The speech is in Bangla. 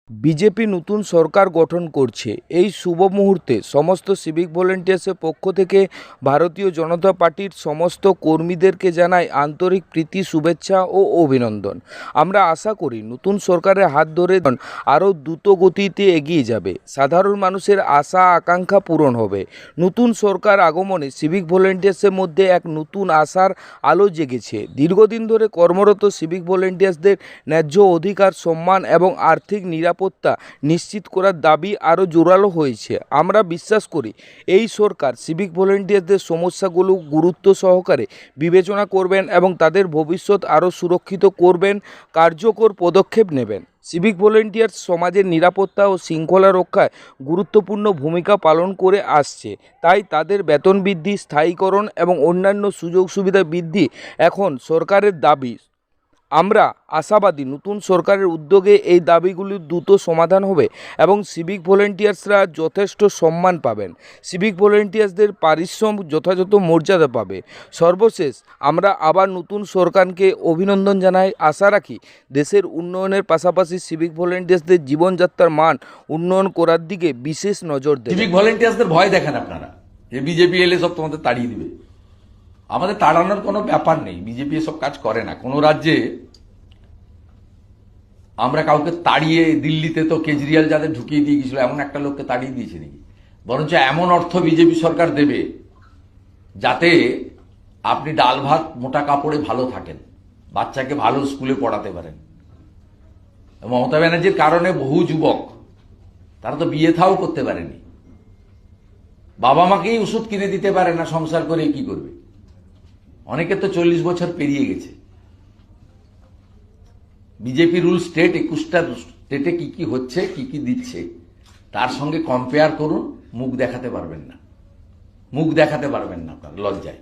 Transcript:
বিজেপি নতুন সরকার গঠন করছে। এই শুভ মুহূর্তে সমস্ত সিভিক ভলেন্টিয়ার্সের পক্ষ থেকে ভারতীয় জনতা পার্টির সমস্ত কর্মীদেরকে জানাই আন্তরিক প্রীতি, শুভেচ্ছা ও অভিনন্দন। আমরা আশা করি নতুন সরকারের হাত ধরে আরও দ্রুত গতিতে এগিয়ে যাবে, সাধারণ মানুষের আশা আকাঙ্ক্ষা পূরণ হবে। নতুন সরকার আগমনে সিভিক ভলেন্টিয়ার্সের মধ্যে এক নতুন আশার আলো জেগেছে। দীর্ঘদিন ধরে কর্মরত সিভিক ভলেন্টিয়ার্সদের ন্যায্য অধিকার, সম্মান এবং আর্থিক নিরাপত্তা নিশ্চিত করার দাবি আরও জোরালো হয়েছে। আমরা বিশ্বাস করি এই সরকার সিভিক ভলেন্টিয়ারদের সমস্যাগুলো গুরুত্ব সহকারে বিবেচনা করবেন এবং তাদের ভবিষ্যৎ আরও সুরক্ষিত করবেন, কার্যকর পদক্ষেপ নেবেন। সিভিক ভলেন্টিয়ার্স সমাজের নিরাপত্তা ও শৃঙ্খলা রক্ষায় গুরুত্বপূর্ণ ভূমিকা পালন করে আসছে, তাই তাদের বেতন বৃদ্ধি, স্থায়ীকরণ এবং অন্যান্য সুযোগ সুবিধা বৃদ্ধি এখন সরকারের দাবি। আমরা আশাবাদী নতুন সরকারের উদ্যোগে এই দাবিগুলির দ্রুত সমাধান হবে এবং সিভিক ভলেন্টিয়ার্সরা যথেষ্ট সম্মান পাবেন। সিভিক ভলেন্টিয়ার্সদের পারিশ্রমিক যথাযথ মর্যাদা পাবে। সর্বশেষ আমরা আবার নতুন সরকারকে অভিনন্দন জানাই। আশা রাখি দেশের উন্নয়নের পাশাপাশি সিভিক ভলেন্টিয়ার্সদের জীবনযাত্রার মান উন্নয়ন করার দিকে বিশেষ নজর দেবে। সিভিক ভলেন্টিয়ার্সদের ভয় দেখেন আপনারা যে বিজেপি এলে সব তোমাদের তাড়িয়ে দিবে। আমাদের তাড়ানোর কোনো ব্যাপার নেই, বিজেপি এসব কাজ করে না। কোন রাজ্যে আমরা কাউকে তাড়িয়ে, দিল্লিতে তো কেজরিওয়াল যাদের ঢুকিয়ে দিয়ে গেছিল এমন একটা লোককে তাড়িয়ে দিয়েছে নাকি? বরঞ্চ এমন অর্থ বিজেপি সরকার দেবে যাতে আপনি ডাল ভাত মোটা কাপড়ে ভালো থাকেন, বাচ্চাকে ভালো স্কুলে পড়াতে পারেন। মমতা ব্যানার্জির কারণে বহু যুবক তারা তো বিয়ে থাও করতে পারেনি, বাবা মাকেই ওষুধ কিনে দিতে পারে না, সংসার করে কি করবে? অনেকে তো 40 বছর পেরিয়ে গেছে। বিজেপি রুল স্টেট 21টা স্টেটে কি কি হচ্ছে, কি কি দিচ্ছে তার সঙ্গে কম্পেয়ার করুন। মুখ দেখাতে পারবেন না, মুখ দেখাতে পারবেন না আপনার লজ্জায়।